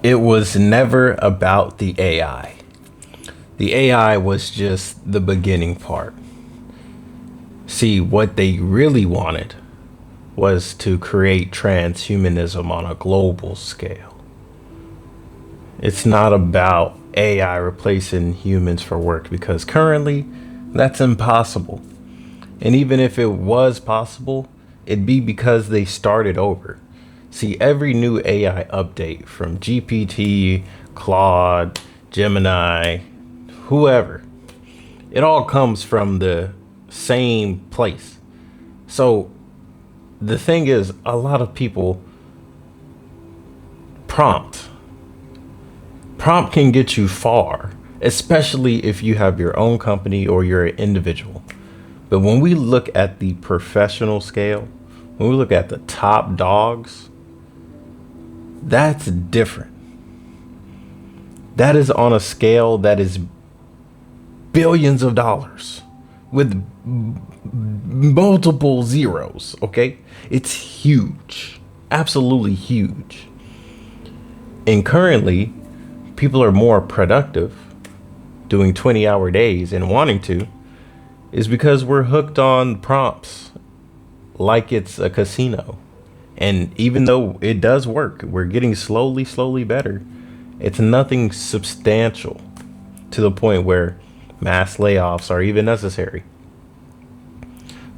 it was never about the AI. The AI was just the beginning part. See, what they really wanted was to create transhumanism on a global scale. It's not about AI replacing humans for work, because currently that's impossible. And even if it was possible, it'd be because they started over. See, every new AI update from GPT, Claude, Gemini, whoever, it all comes from the same place. So the thing is, a lot of people prompt can get you far, especially if you have your own company or you're an individual. But when we look at the professional scale, when we look at the top dogs, that's different. That is on a scale that is billions of dollars with multiple zeros, okay? It's huge, absolutely huge. And currently, people are more productive doing 20-hour days and wanting to, is because we're hooked on prompts like it's a casino. And even though it does work, we're getting slowly better. It's nothing substantial to the point where mass layoffs are even necessary.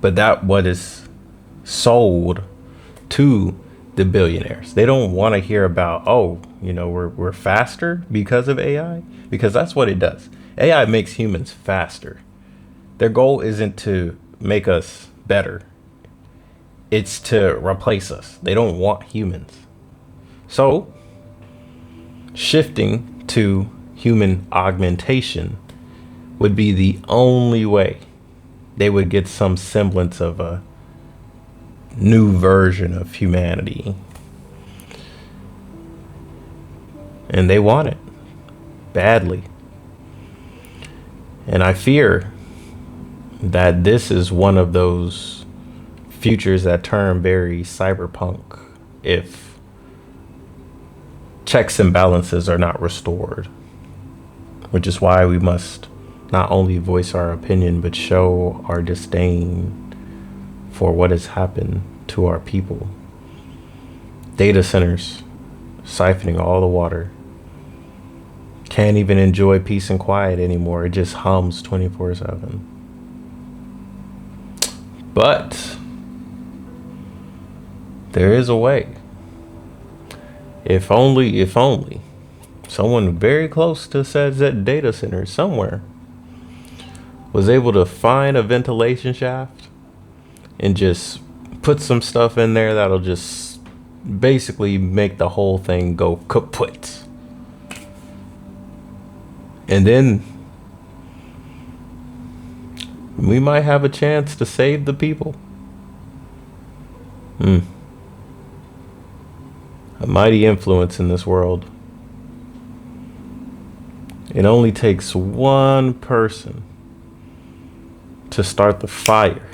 But that what is sold to the billionaires. They don't want to hear about, oh, we're faster because of AI, because that's what it does. AI makes humans faster. Their goal isn't to make us better. It's to replace us. They don't want humans. So, shifting to human augmentation would be the only way they would get some semblance of a new version of humanity. And they want it badly. And I fear that this is one of those futures that turn very cyberpunk if checks and balances are not restored, which is why we must not only voice our opinion, but show our disdain for what has happened to our people. Data centers siphoning all the water. Can't even enjoy peace and quiet anymore. It just hums 24/7. But there is a way. If only someone very close to said data center somewhere was able to find a ventilation shaft and just put some stuff in there that'll just basically make the whole thing go kaput. And then we might have a chance to save the people. A mighty influence in this world. It only takes one person to start the fire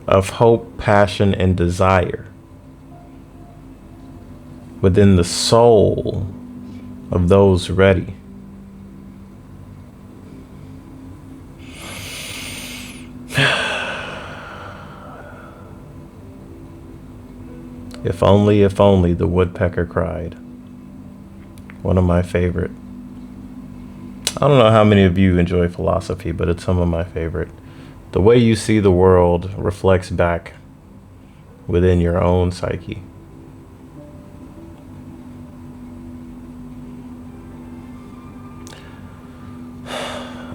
of hope, passion, and desire within the soul of those ready. If only the woodpecker cried. One of my favorite. I don't know how many of you enjoy philosophy, but it's some of my favorite. The way you see the world reflects back within your own psyche.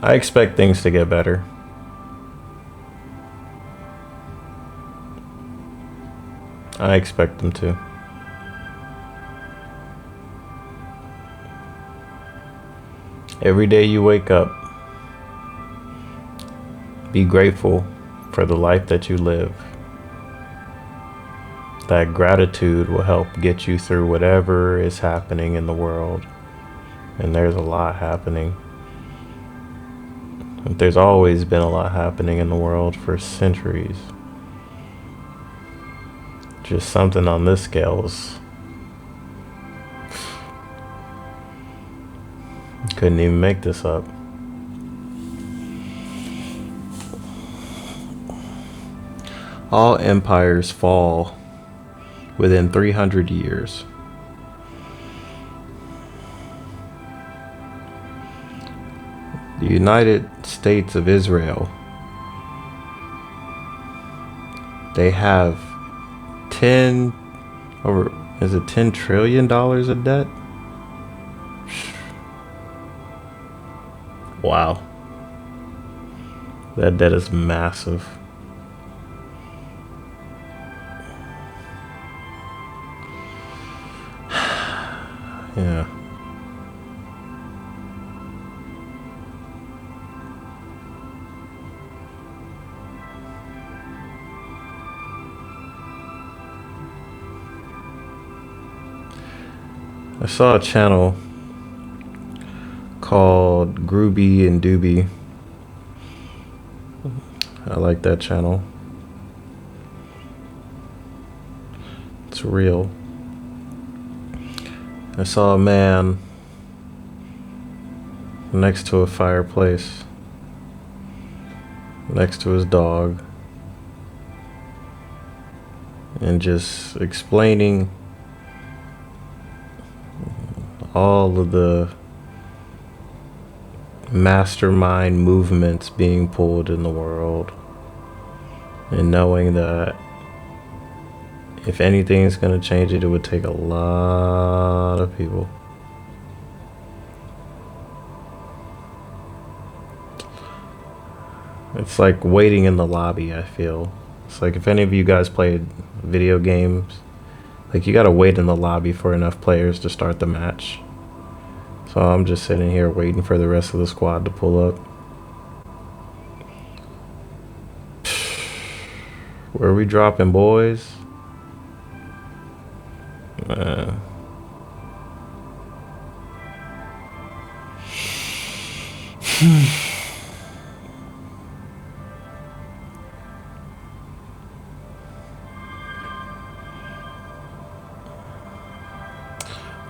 I expect things to get better. I expect them to. Every day you wake up, be grateful for the life that you live. That gratitude will help get you through whatever is happening in the world. And there's a lot happening. There's always been a lot happening in the world for centuries. Just something on this scale is Couldn't even make this up. All empires fall within 300 years. The United States of Israel, they have 10 over, is it $10 trillion of debt? Wow. That debt is massive. Yeah. I saw a channel called Groovy and Doobie. I like that channel. It's real. I saw a man next to a fireplace, next to his dog, and just explaining all of the mastermind movements being pulled in the world, and knowing that if anything's going to change it, it would take a lot of people. It's like waiting in the lobby, I feel. It's like if any of you guys played video games, like you gotta wait in the lobby for enough players to start the match. So I'm just sitting here waiting for the rest of the squad to pull up. Where are we dropping, boys?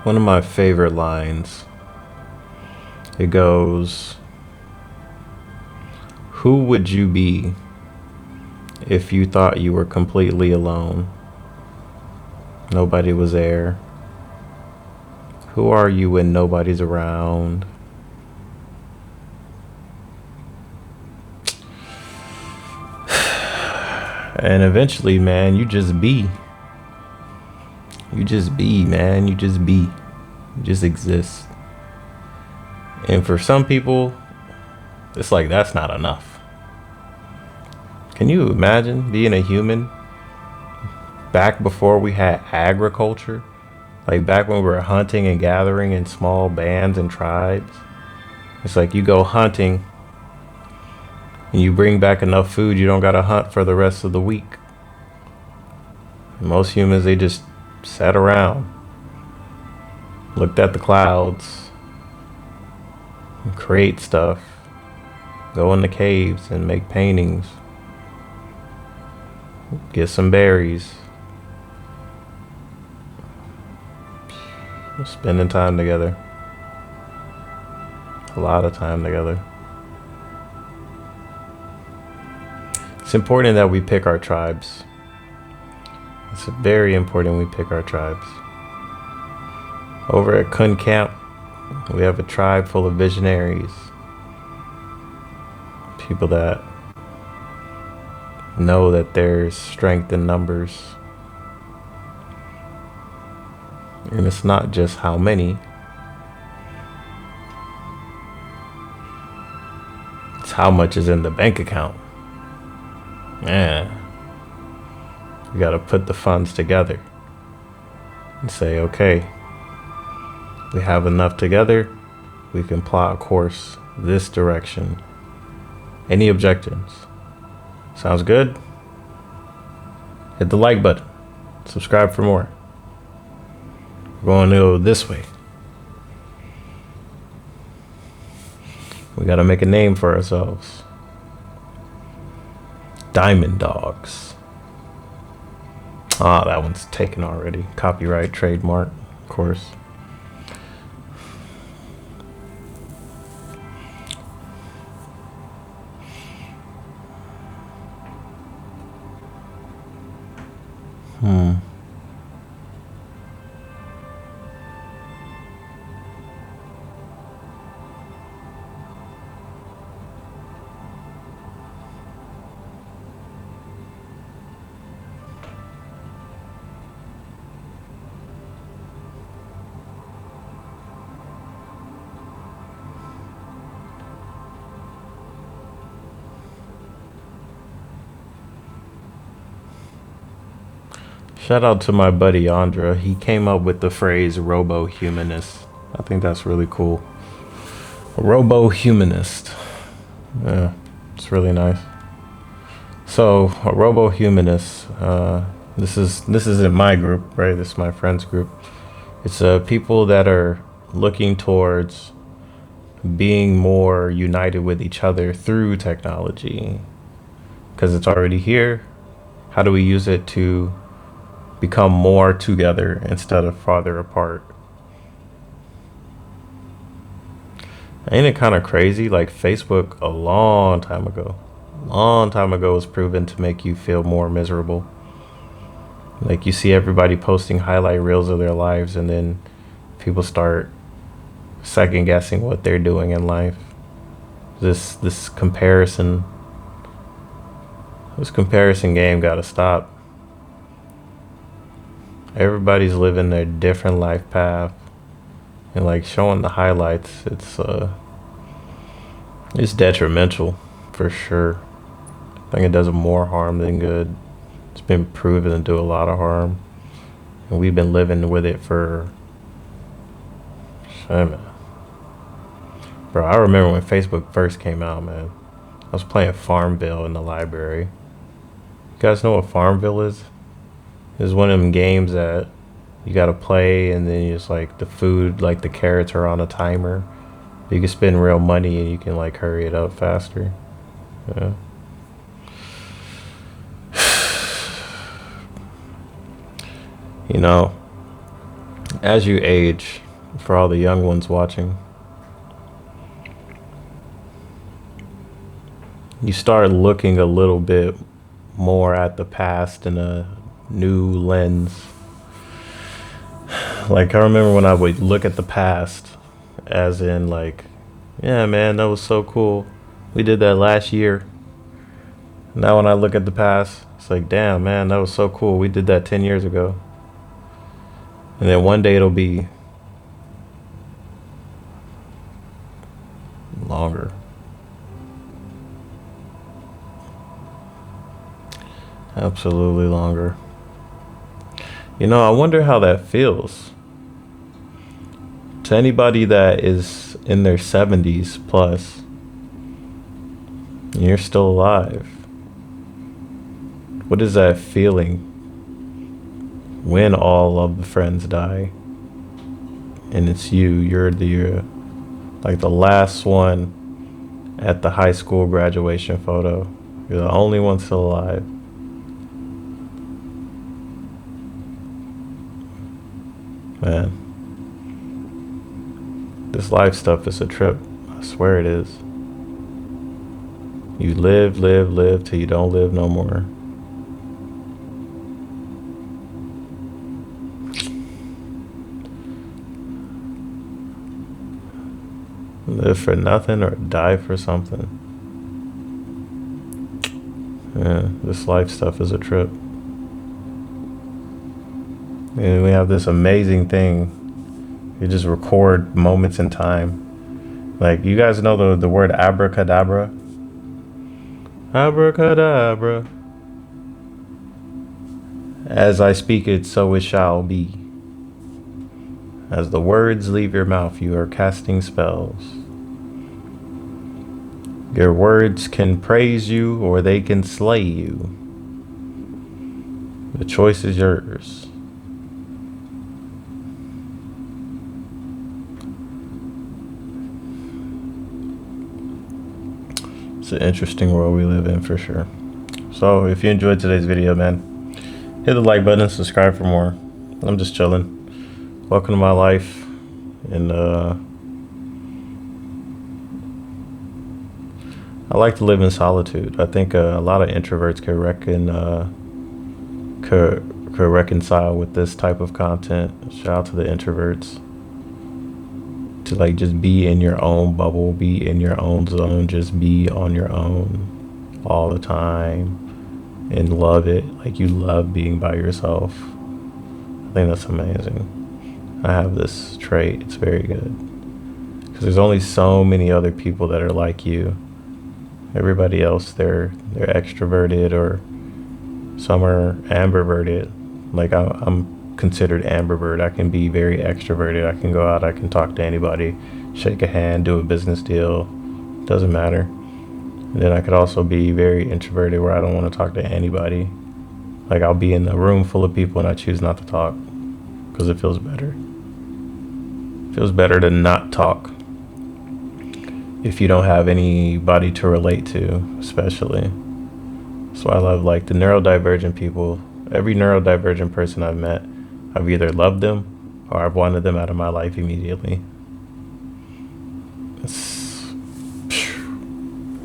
One of my favorite lines, it goes, "Who would you be if you thought you were completely alone? Nobody was there. Who are you when nobody's around?" And eventually, man, you just be. You just be, man. You just be. You just exist. And for some people, it's like that's not enough. Can you imagine being a human back before we had agriculture? Like back when we were hunting and gathering in small bands and tribes? It's like you go hunting and you bring back enough food, you don't gotta hunt for the rest of the week. Most humans, they just sat around, looked at the clouds, and create stuff, go in the caves and make paintings, get some berries, spending time together, a lot of time together. It's important that we pick our tribes. It's very important we pick our tribes. Over at Khun Camp, we have a tribe full of visionaries. People that know that there's strength in numbers. And it's not just how many. It's how much is in the bank account. Yeah. We got to put the funds together and say, okay, we have enough together. We can plot a course this direction. Any objectives? Sounds good? Hit the like button. Subscribe for more. We're going to go this way. We got to make a name for ourselves. Diamond Dogs. Ah, that one's taken already. Copyright, trademark, of course. Hmm. Shout out to my buddy Andra. He came up with the phrase Robohumanist. I think that's really cool. Robohumanist. Yeah, it's really nice. So a Robohumanist. This is in my group, right? This is my friends group. It's people that are looking towards being more united with each other through technology because it's already here. How do we use it to become more together instead of farther apart? Ain't it kind of crazy? Like Facebook a long time ago was proven to make you feel more miserable. Like you see everybody posting highlight reels of their lives and then people start second guessing what they're doing in life. This comparison game got to stop. Everybody's living their different life path and like showing the highlights. It's detrimental for sure. I think it does more harm than good. It's been proven to do a lot of harm, and we've been living with it for shit, man. Bro, I remember when Facebook first came out, man. I was playing Farmville in the library. You guys know what Farmville is? It's one of them games that you gotta play, and then you just like the food, like the carrots are on a timer. You can spend real money and you can like hurry it up faster. Yeah. You know, as you age, for all the young ones watching, you start looking a little bit more at the past in a new lens. Like I remember when I would look at the past as in like, yeah, man, that was so cool. We did that last year. Now when I look at the past, it's like, damn, man, that was so cool. We did that 10 years ago. And then one day it'll be longer. Absolutely longer. You know, I wonder how that feels. To anybody that is in their 70s plus, and you're still alive, what is that feeling when all of the friends die and it's you're the like the last one at the high school graduation photo, you're the only one still alive? Man, this life stuff is a trip. I swear it is. You live till you don't live no more. Live for nothing or die for something. Yeah, this life stuff is a trip. And we have this amazing thing. You just record moments in time. Like, you guys know the word abracadabra? Abracadabra. As I speak it, so it shall be. As the words leave your mouth, you are casting spells. Your words can praise you or they can slay you. The choice is yours. It's an interesting world we live in for sure. So if you enjoyed today's video, man, hit the like button, subscribe for more. I'm just chilling. Welcome to my life. And I like to live in solitude. I think a lot of introverts could could reconcile with this type of content. Shout out to the introverts. To like just be in your own bubble, be in your own zone, just be on your own all the time and love it. Like you love being by yourself. I think that's amazing. I have this trait. It's very good. Because there's only so many other people that are like you. Everybody else, they're extroverted, or some are ambiverted. Like I'm considered ambivert. I can be very extroverted. I can go out, I can talk to anybody, shake a hand, do a business deal. Doesn't matter. And then I could also be very introverted, where I don't want to talk to anybody. Like I'll be in a room full of people and I choose not to talk because it feels better. It feels better to not talk if you don't have anybody to relate to, especially. So I love like the neurodivergent people. Every neurodivergent person I've met, I've either loved them or I've wanted them out of my life immediately. It's,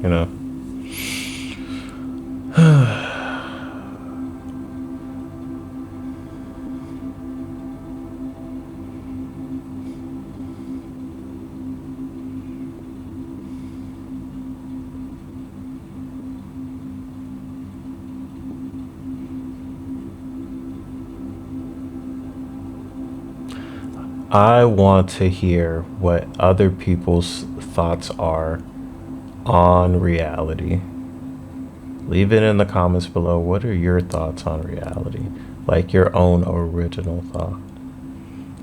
you know. I want to hear what other people's thoughts are on reality. Leave it in the comments below. What are your thoughts on reality? Like your own original thought.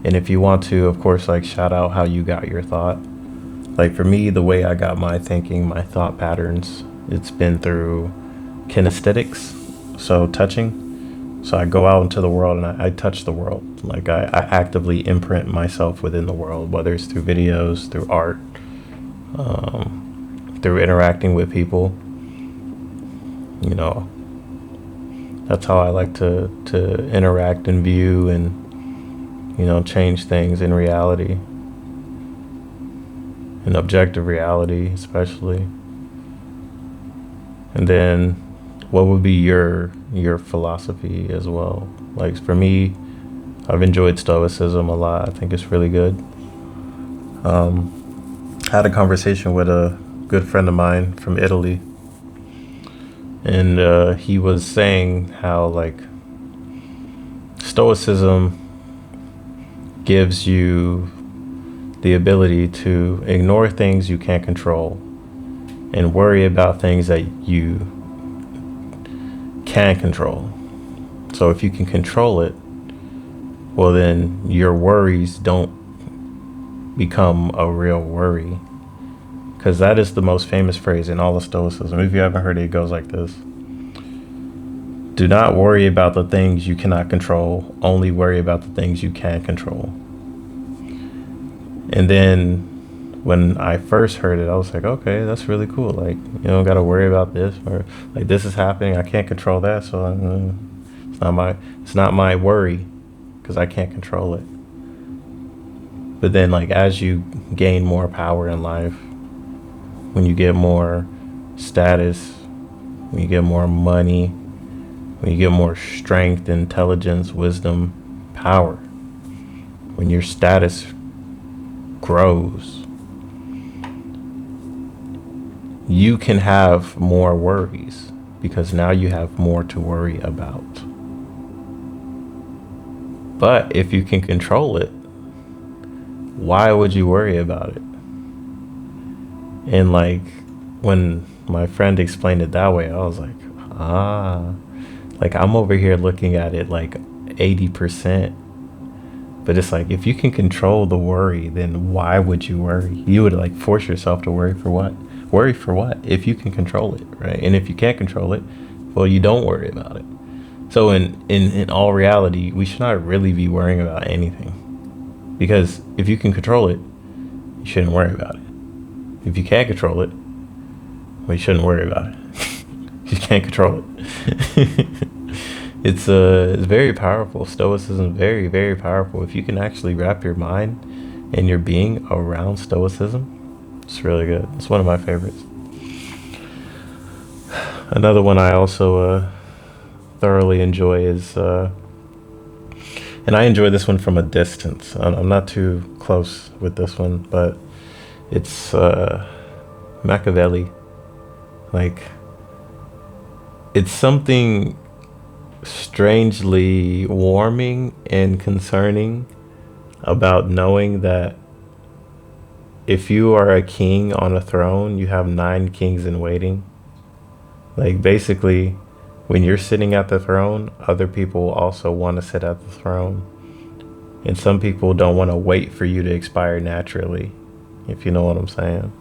And if you want to, of course, like shout out how you got your thought. Like for me, the way I got my thinking, my thought patterns, it's been through kinesthetics, so touching. So I go out into the world and I touch the world. Like I actively imprint myself within the world, whether it's through videos, through art, through interacting with people. You know, that's how I like to interact and view and, you know, change things in reality. In objective reality, especially. And then what would be your philosophy as well? Like for me, I've enjoyed Stoicism a lot. I think it's really good. I had a conversation with a good friend of mine from Italy, and he was saying how like Stoicism gives you the ability to ignore things you can't control and worry about things that you can control. So if you can control it, well then your worries don't become a real worry. Because that is the most famous phrase in all of Stoicism. If you haven't heard it, it goes like this: do not worry about the things you cannot control, only worry about the things you can control. And then when I first heard it, I was like, okay, that's really cool. Like, you don't got to worry about this, or like this is happening, I can't control that, so it's not my worry because I can't control it. But then, like, as you gain more power in life, when you get more status, when you get more money, when you get more strength, intelligence, wisdom, power, when your status grows, you can have more worries because now you have more to worry about. But if you can control it, why would you worry about it? And like when my friend explained it that way, I was like, like I'm over here looking at it like 80%. But it's like, if you can control the worry, then why would you worry? You would like force yourself to worry for what? Worry for what? If you can control it, right? And if you can't control it, well, you don't worry about it. So in all reality, we should not really be worrying about anything. Because if you can control it, you shouldn't worry about it. If you can't control it, well, you shouldn't worry about it. You can't control it. It's very powerful. Stoicism is very, very powerful. If you can actually wrap your mind and your being around Stoicism, it's really good. It's one of my favorites. Another one I also thoroughly enjoy is And I enjoy this one from a distance. I'm not too close with this one, but it's Machiavelli. Like, it's something strangely warming and concerning about knowing that if you are a king on a throne, you have 9 kings in waiting. Like, basically, when you're sitting at the throne, other people also want to sit at the throne. And some people don't want to wait for you to expire naturally, if you know what I'm saying.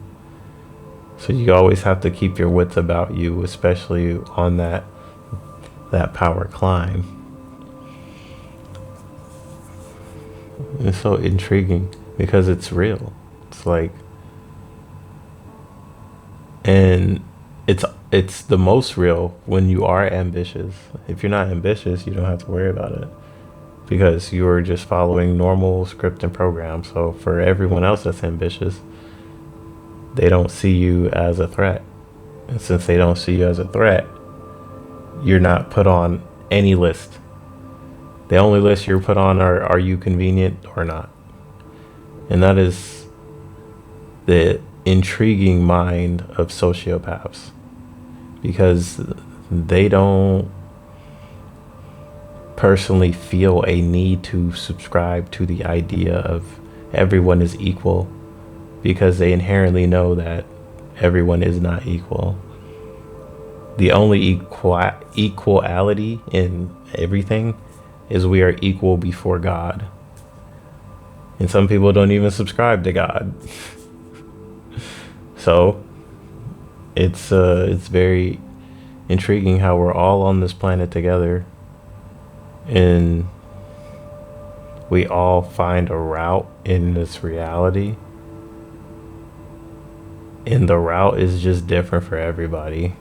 So you always have to keep your wits about you, especially on that power climb. It's so intriguing because it's real. It's like, and it's the most real when you are ambitious. If you're not ambitious, you don't have to worry about it because you're just following normal script and program. So for everyone else that's ambitious, they don't see you as a threat. And since they don't see you as a threat, you're not put on any list. The only list you're put on are you convenient or not? And that is the intriguing mind of sociopaths, because they don't personally feel a need to subscribe to the idea of everyone is equal, because they inherently know that everyone is not equal. The only equality in everything is we are equal before God. And some people don't even subscribe to God. So it's very intriguing how we're all on this planet together, and we all find a route in this reality. And the route is just different for everybody,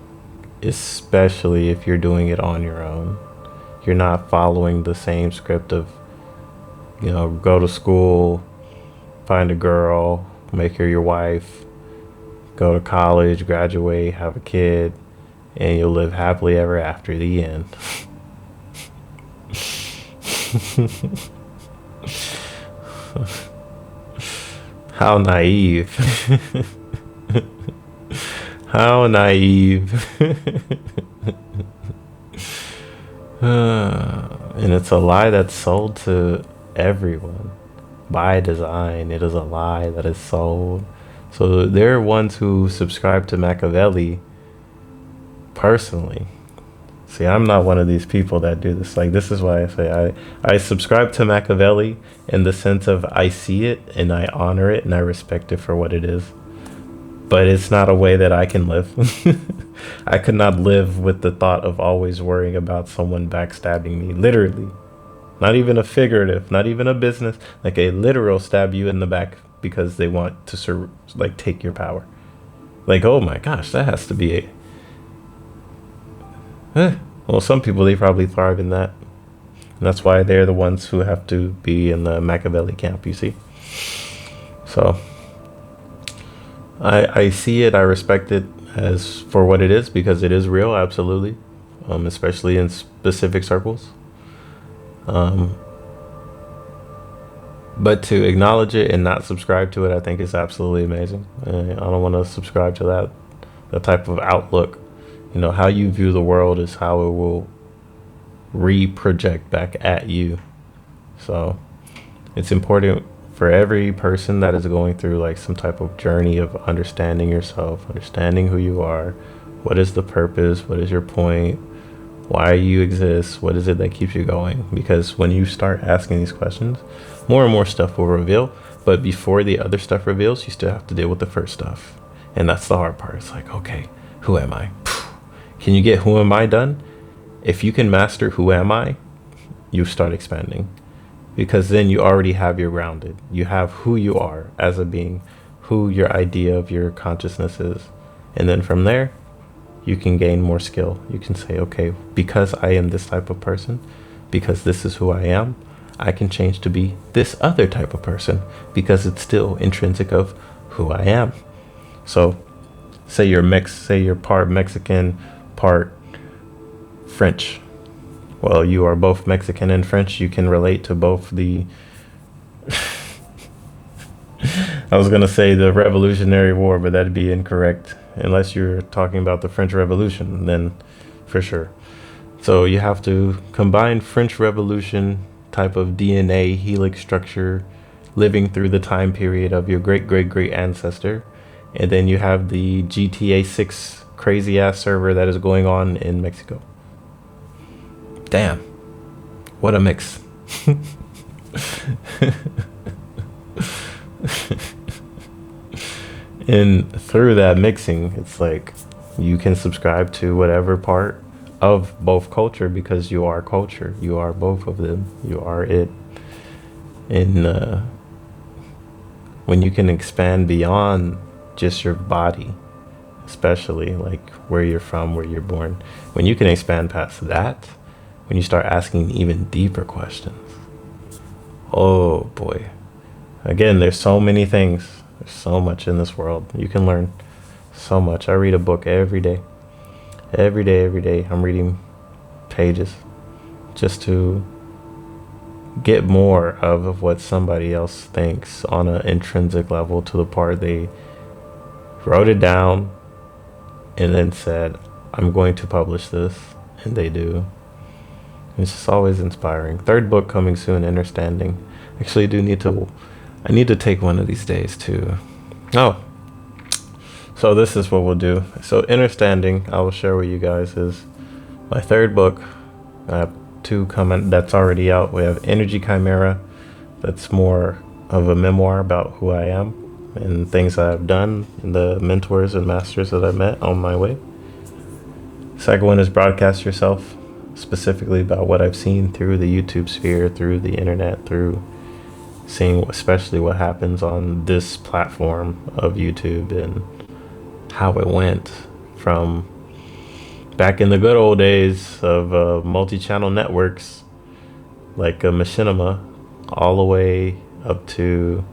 especially if you're doing it on your own. You're not following the same script of, go to school, find a girl, make her your wife, go to college, graduate, have a kid, and you'll live happily ever after. The end. How naive. How naive. And it's a lie that's sold to everyone by design. It is a lie that is sold. So there are ones who subscribe to Machiavelli personally. See, I'm not one of these people that do this. Like, this is why I say I subscribe to Machiavelli in the sense of I see it and I honor it and I respect it for what it is. But it's not a way that I can live. I could not live with the thought of always worrying about someone backstabbing me. Literally. Not even a figurative, not even a business. Like a literal stab you in the back because they want to take your power. Like, oh my gosh, that has to be well, some people, they probably thrive in that. And that's why they're the ones who have to be in the Machiavelli camp, you see. So I see it, I respect it as for what it is, because it is real, absolutely. Especially in specific circles. But to acknowledge it and not subscribe to it, I think is absolutely amazing. I don't want to subscribe to that type of outlook. How you view the world is how it will re-project back at you. So it's important for every person that is going through like some type of journey of understanding yourself, understanding who you are, what is the purpose, what is your point, why you exist, what is it that keeps you going. Because when you start asking these questions, more and more stuff will reveal. But before the other stuff reveals, you still have to deal with the first stuff. And that's the hard part. It's like, okay, who am I? Can you get who am I done? If you can master who am I, you start expanding. Because then you already have your grounded. You have who you are as a being, who your idea of your consciousness is. And then from there, you can gain more skill. You can say, okay, because I am this type of person, because this is who I am, I can change to be this other type of person, because it's still intrinsic of who I am. So say you're part Mexican, part French, Well, you are both Mexican and French. You can relate to both the. I was going to say the Revolutionary War, but that'd be incorrect. Unless you're talking about the French Revolution, then for sure. So you have to combine French Revolution type of DNA helix structure living through the time period of your great great great ancestor. And then you have the GTA 6 crazy ass server that is going on in Mexico. Damn. What a mix. And through that mixing, it's like you can subscribe to whatever part of both culture, because you are culture. You are both of them. You are it. And when you can expand beyond just your body, especially like where you're from, where you're born, when you can expand past that, when you start asking even deeper questions, oh boy. Again, there's so many things. There's so much in this world. You can learn so much. I read a book every day. Every day. I'm reading pages just to get more of what somebody else thinks on an intrinsic level, to the part they wrote it down and then said, I'm going to publish this, and they do. It's just always inspiring. Third book coming soon, Innerstanding. Actually, I need to take one of these days to. Oh, so this is what we'll do. So Innerstanding, I will share with you guys, is my third book. I have two coming that's already out. We have Energy Chimera, that's more of a memoir about who I am and things that I've done, and the mentors and masters that I met on my way. Second one is Broadcast Yourself, specifically about what I've seen through the YouTube sphere, through the internet, through seeing especially what happens on this platform of YouTube, and how it went from back in the good old days of multi-channel networks like Machinima, all the way up to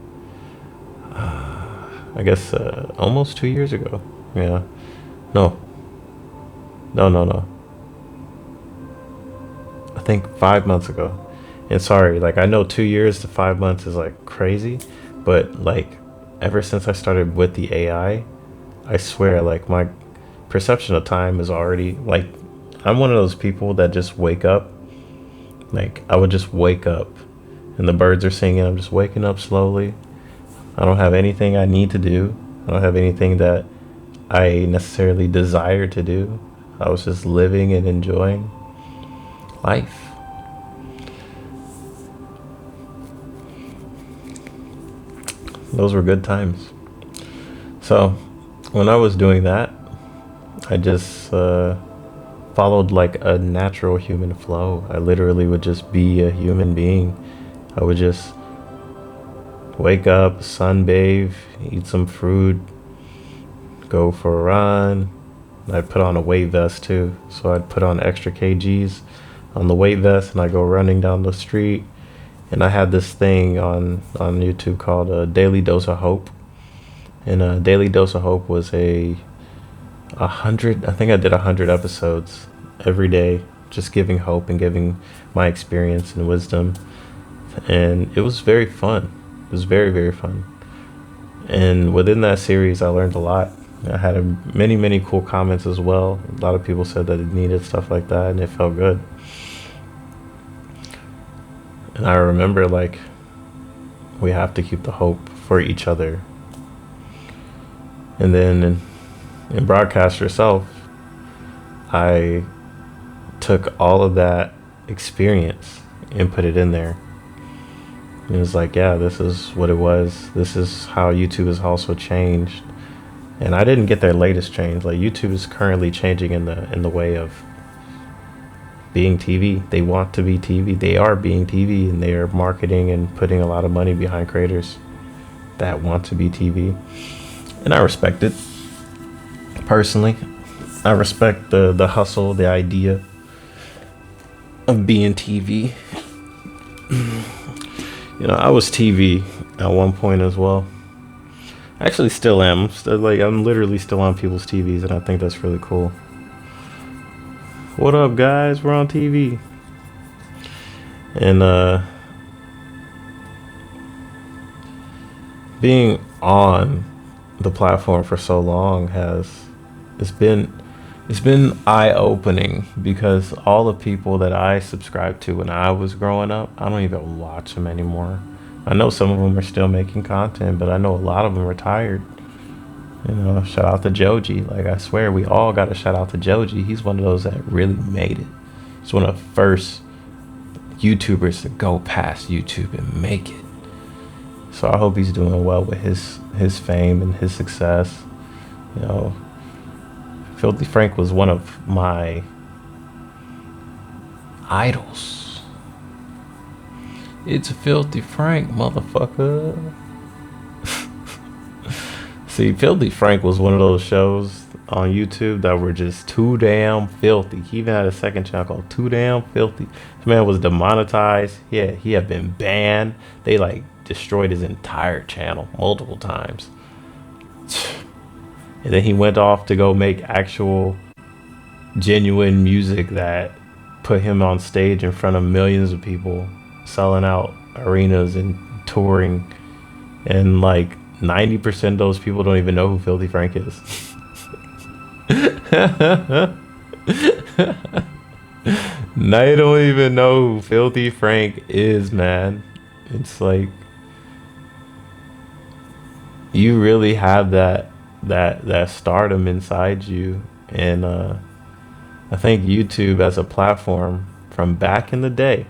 I guess almost 2 years ago. Yeah. No. I think 5 months ago. And sorry, like, I know 2 years to 5 months is like crazy, but like ever since I started with the AI, I swear, like, my perception of time is already, like, I'm one of those people that just wake up. Like, I would just wake up and the birds are singing. I'm just waking up slowly. I don't have anything I need to do. I don't have anything that I necessarily desire to do. I was just living and enjoying life. Those were good times. So when I was doing that, I just followed like a natural human flow. I literally would just be a human being. I would just wake up, sunbathe, eat some fruit, go for a run. I'd put on a weight vest too. So I'd put on extra kgs on the weight vest, and I go running down the street. And I had this thing on YouTube called a Daily Dose of Hope. And a Daily Dose of Hope was I think I did 100 episodes every day, just giving hope and giving my experience and wisdom. And it was very fun. It was very, very fun. And within that series, I learned a lot. I had many cool comments as well. A lot of people said that it needed stuff like that, and it felt good. And I remember, like, we have to keep the hope for each other. And then in Broadcast Yourself, I took all of that experience and put it in there. And it was like, yeah, this is what it was. This is how YouTube has also changed. And I didn't get their latest change. Like, YouTube is currently changing in the way of being TV. They want to be TV. They are being TV, and they are marketing and putting a lot of money behind creators that want to be TV. And I respect it. Personally, I respect the hustle, the idea of being TV. You know, I was TV at one point as well. I actually still am. I'm literally still on people's TVs, and I think that's really cool. What up, guys? We're on TV. And being on the platform for so long it's been it's been eye-opening, because all the people that I subscribed to when I was growing up, I don't even watch them anymore. I know some of them are still making content, but I know a lot of them are retired. You know, shout out to Joji. Like, I swear we all got to shout out to Joji. He's one of those that really made it. He's one of the first YouTubers to go past YouTube and make it. So I hope he's doing well with his fame and his success. You know, Filthy Frank was one of my idols. It's Filthy Frank, motherfucker. See, Filthy Frank was one of those shows on YouTube that were just too damn filthy. He even had a second channel called Too Damn Filthy. This man was demonetized. Yeah, he had been banned. They like destroyed his entire channel multiple times. And then he went off to go make actual genuine music that put him on stage in front of millions of people, selling out arenas and touring. And like 90% of those people don't even know who Filthy Frank is. They don't even know who Filthy Frank is, man. It's like, you really have that stardom inside you. And I think YouTube as a platform, from back in the day,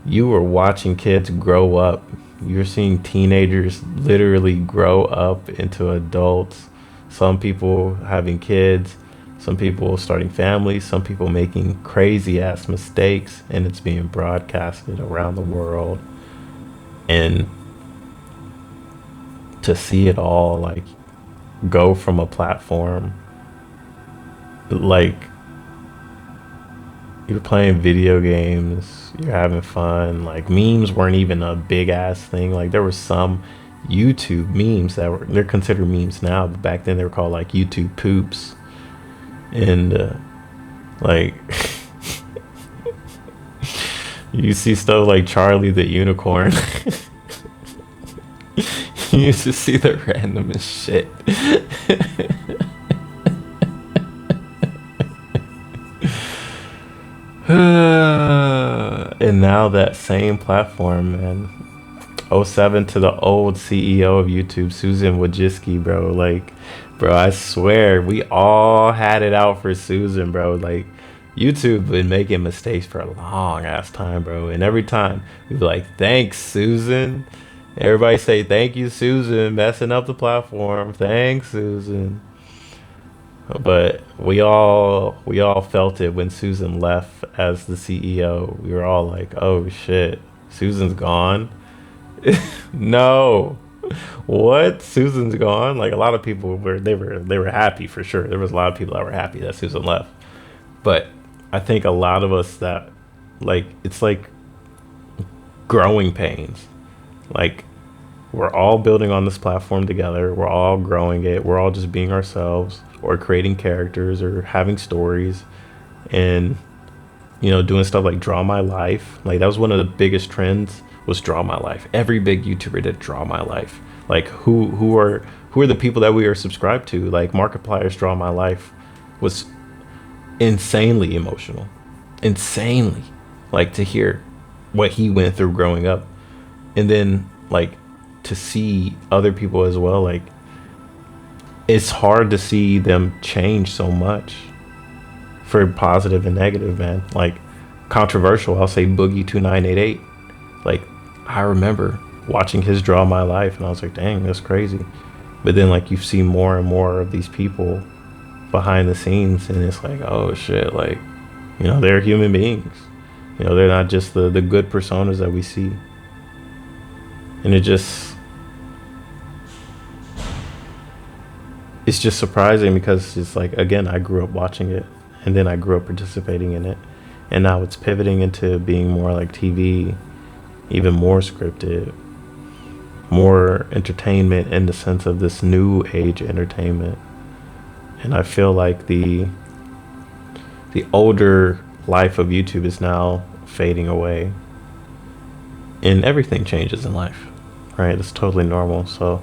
you were watching kids grow up. You're seeing teenagers literally grow up into adults. Some people having kids, some people starting families, some people making crazy ass mistakes, and it's being broadcasted around the world. And to see it all like go from a platform, like you're playing video games, you're having fun, like memes weren't even a big ass thing. Like there were some YouTube memes they're considered memes now, but back then they were called like YouTube poops. And like you see stuff like Charlie the Unicorn. You used to see the randomest shit. And now that same platform, man. '07 to the old CEO of YouTube, Susan Wojcicki, bro. Like, bro, I swear we all had it out for Susan, bro. Like, YouTube been making mistakes for a long ass time, bro. And every time we'd be like, thanks, Susan. Everybody say, thank you, Susan, messing up the platform. Thanks, Susan. But we all felt it when Susan left as the CEO. We were all like, oh shit, Susan's gone. No. What? Susan's gone? Like, a lot of people were happy for sure. There was a lot of people that were happy that Susan left. But I think a lot of us that, like, it's like growing pains. Like, we're all building on this platform together. We're all growing it. We're all just being ourselves, or creating characters, or having stories, and, you know, doing stuff like Draw My Life. Like, that was one of the biggest trends, was Draw My Life. Every big YouTuber did Draw My Life. Like, who are the people that we are subscribed to? Like, Markiplier's Draw My Life was insanely emotional. Insanely. Like, to hear what he went through growing up. And then, like, to see other people as well, like, it's hard to see them change so much for positive and negative, man. Like, controversial, I'll say Boogie 2988. Like, I remember watching his Draw My Life, and I was like, dang, that's crazy. But then, like, you see more and more of these people behind the scenes, and it's like, oh shit, like, you know, they're human beings. You know, they're not just the good personas that we see. And it's just surprising, because it's like, again, I grew up watching it, and then I grew up participating in it, and now it's pivoting into being more like TV, even more scripted, more entertainment in the sense of this new age entertainment. And I feel like the older life of YouTube is now fading away. And everything changes in life, right? It's totally normal. So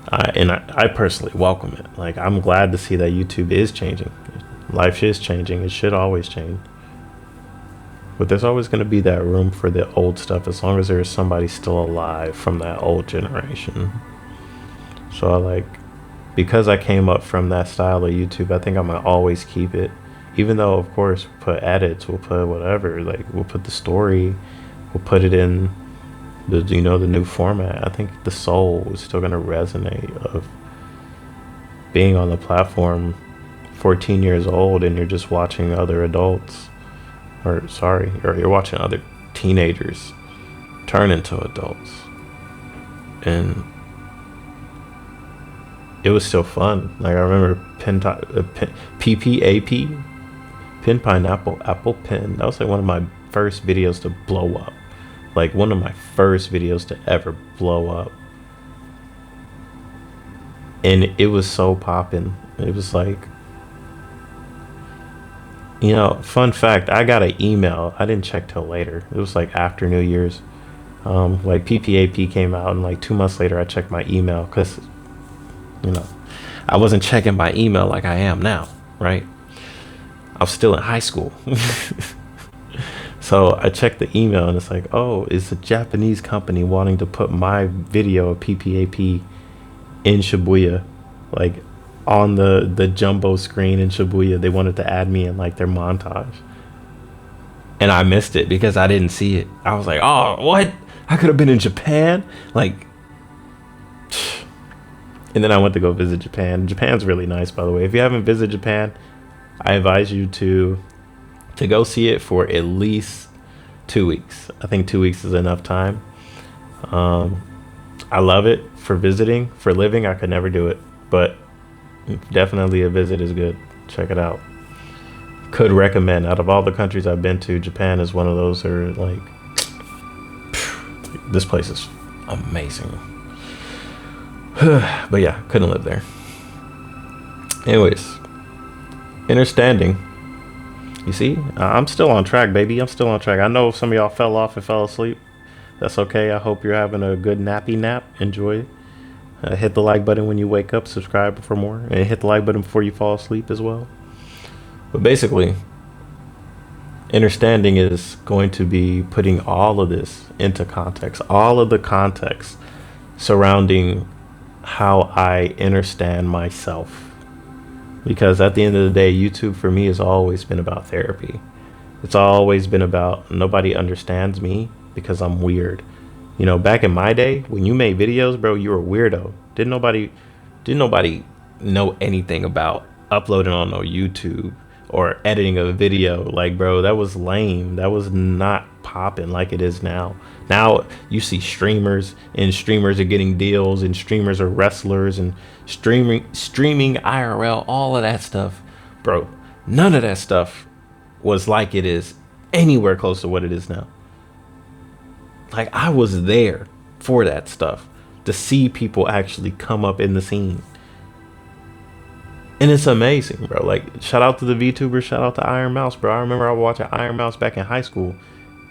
I personally welcome it. Like, I'm glad to see that YouTube is changing. Life is changing. It should always change. But there's always going to be that room for the old stuff as long as there is somebody still alive from that old generation. So because I came up from that style of YouTube, I think I'm going to always keep it. Even though, of course, we'll put edits, we'll put whatever, like we'll put the story, we'll put it in the new format. I think the soul is still going to resonate of being on the platform 14 years old and you're just watching other adults, or you're watching other teenagers turn into adults. And it was still fun. Like, I remember PPAP, Pin Pineapple Apple Pen. That was like one of my first videos to blow up. Like, one of my first videos to ever blow up. And it was so poppin'. It was like, fun fact, I got an email. I didn't check till later. It was like after New Year's. Like PPAP came out, and like 2 months later I checked my email because, I wasn't checking my email like I am now, right? I was still in high school. So I checked the email and it's like, oh, it's a Japanese company wanting to put my video of PPAP in Shibuya, like on the jumbo screen in Shibuya. They wanted to add me in like their montage. And I missed it because I didn't see it. I was like, oh, what? I could have been in Japan? Like, and then I went to go visit Japan. Japan's really nice, by the way. If you haven't visited Japan, I advise you to go see it for at least 2 weeks. I think 2 weeks is enough time. I love it for visiting. For living, I could never do it, but definitely a visit is good. Check it out. Could recommend. Out of all the countries I've been to, Japan is one of those that are like, this place is amazing. But yeah, couldn't live there. Anyways, Innerstanding. You see, I'm still on track, baby. I'm still on track. I know some of y'all fell off and fell asleep. That's okay. I hope you're having a good nappy nap. Enjoy it. Hit the like button when you wake up. Subscribe for more. And hit the like button before you fall asleep as well. But basically, Innerstanding is going to be putting all of this into context. All of the context surrounding how I understand myself. Because at the end of the day, YouTube for me has always been about therapy. It's always been about nobody understands me because I'm weird. Back in my day, when you made videos, bro, you were a weirdo. Didn't nobody know anything about uploading on no YouTube or editing a video. Like, bro, that was lame. That was not popping like it is now. Now you see streamers, and streamers are getting deals, and streamers are wrestlers, and streaming IRL, all of that stuff. Bro, none of that stuff was like it is anywhere close to what it is now. Like, I was there for that stuff, to see people actually come up in the scene. And it's amazing, bro. Like, shout out to the VTubers, shout out to Iron Mouse, bro. I remember I was watching Iron Mouse back in high school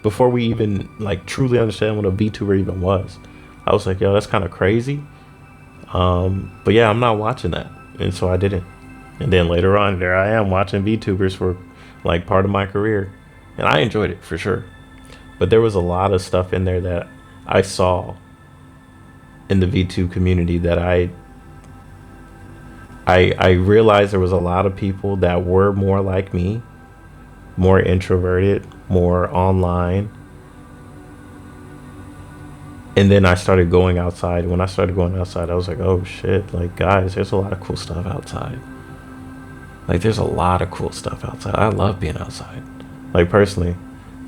before we even like truly understand what a VTuber even was. I was like, yo, that's kind of crazy. But yeah, I'm not watching that. And so I didn't. And then later on, there I am watching VTubers for like part of my career. And I enjoyed it for sure. But there was a lot of stuff in there that I saw in the VTube community that I realized there was a lot of people that were more like me, more introverted, more online. And then I started going outside. When I started going outside, I was like, oh shit, like, guys, there's a lot of cool stuff outside. Like, there's a lot of cool stuff outside. I love being outside. Like, personally,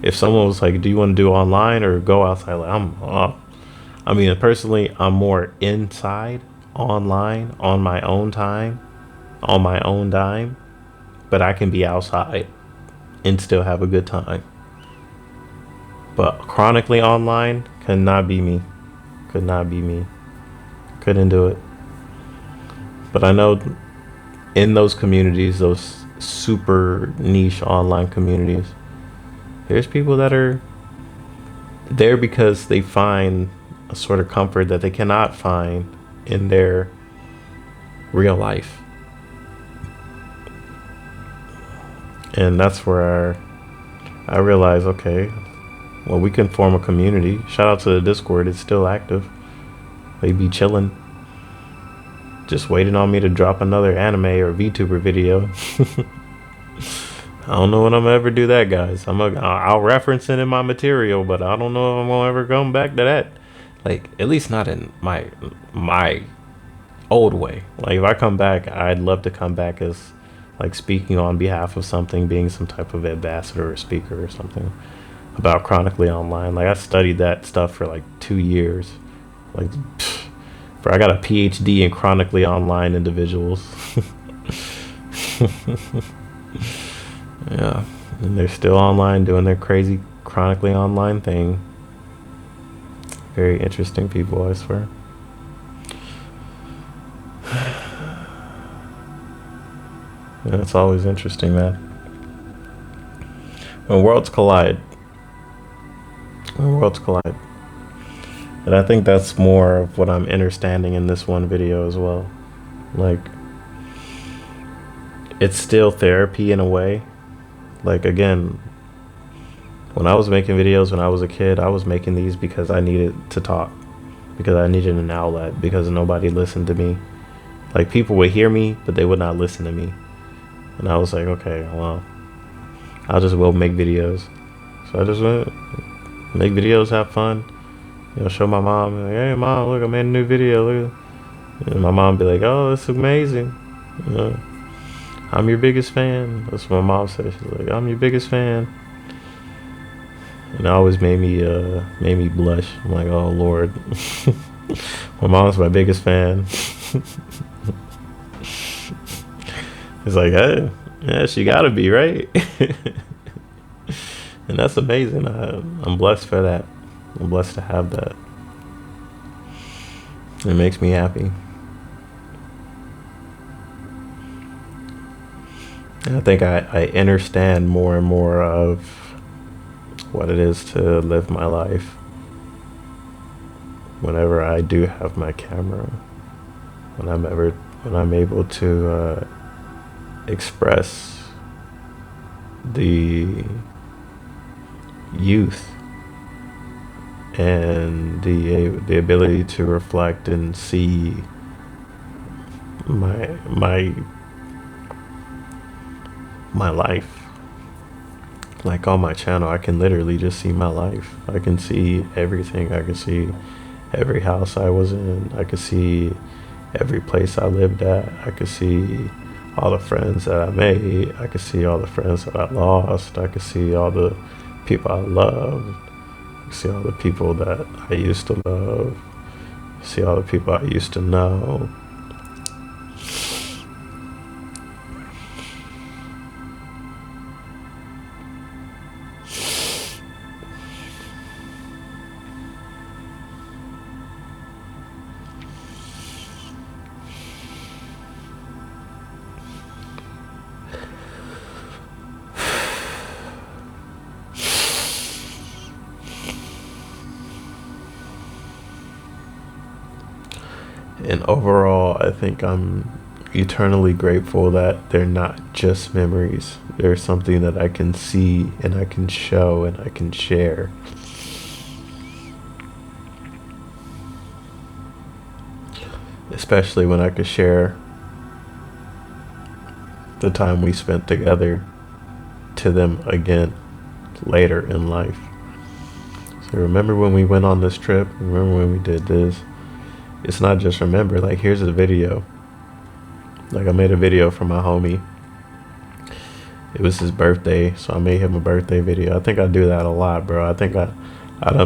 if someone was like, do you want to do online or go outside? Like, personally, I'm more inside, online, on my own time, on my own dime, but I can be outside and still have a good time. But chronically online could not be me. Could not be me. Couldn't do it. But I know in those communities, those super niche online communities, there's people that are there because they find a sort of comfort that they cannot find in their real life. And that's where I realized, okay, well, we can form a community. Shout out to the Discord, it's still active. They be chilling, just waiting on me to drop another anime or VTuber video. I don't know when I'm gonna ever do that, guys. I'll reference it in my material, but I don't know if I'm gonna ever come back to that. Like, at least not in my old way. Like, if I come back, I'd love to come back as like speaking on behalf of something, being some type of ambassador or speaker or something about Chronically Online. Like, I studied that stuff for like 2 years. Like, I got a PhD in Chronically Online individuals. Yeah, and they're still online doing their crazy Chronically Online thing. Very interesting people, I swear. Yeah, it's always interesting, man. When worlds collide. When worlds collide. And I think that's more of what I'm understanding in this one video as well. Like, it's still therapy in a way. Like, again, when I was making videos when I was a kid, I was making these because I needed to talk, because I needed an outlet, because nobody listened to me. Like, people would hear me, but they would not listen to me. And I was like, okay, well, I'll just go make videos. So I just went, make videos, have fun, you know, show my mom, like, hey mom, look, I made a new video, look. And my mom be like, oh, it's amazing, you know, I'm your biggest fan. That's what my mom said. She's like, I'm your biggest fan. And it always made me blush. I'm like, oh Lord. My mom's my biggest fan. It's like, hey, yeah, she gotta be, right? And that's amazing. I'm blessed for that. I'm blessed to have that. It makes me happy. And I think I understand more and more of what it is to live my life whenever I do have my camera, when I'm able to express the youth and the ability to reflect and see my life. Like, on my channel, I can literally just see my life. I can see everything. I can see every house I was in. I could see every place I lived at. I could see all the friends that I made. I could see all the friends that I lost. I could see all the people I loved. I could see all the people that I used to love. See all the people I used to know. And overall, I think I'm eternally grateful that they're not just memories. They're something that I can see and I can show and I can share. Especially when I could share the time we spent together to them again later in life. So remember when we went on this trip? Remember when we did this? It's not just remember, like, here's a video. Like, I made a video for my homie. It was his birthday, so I made him a birthday video. I think I do that a lot, bro. I think I done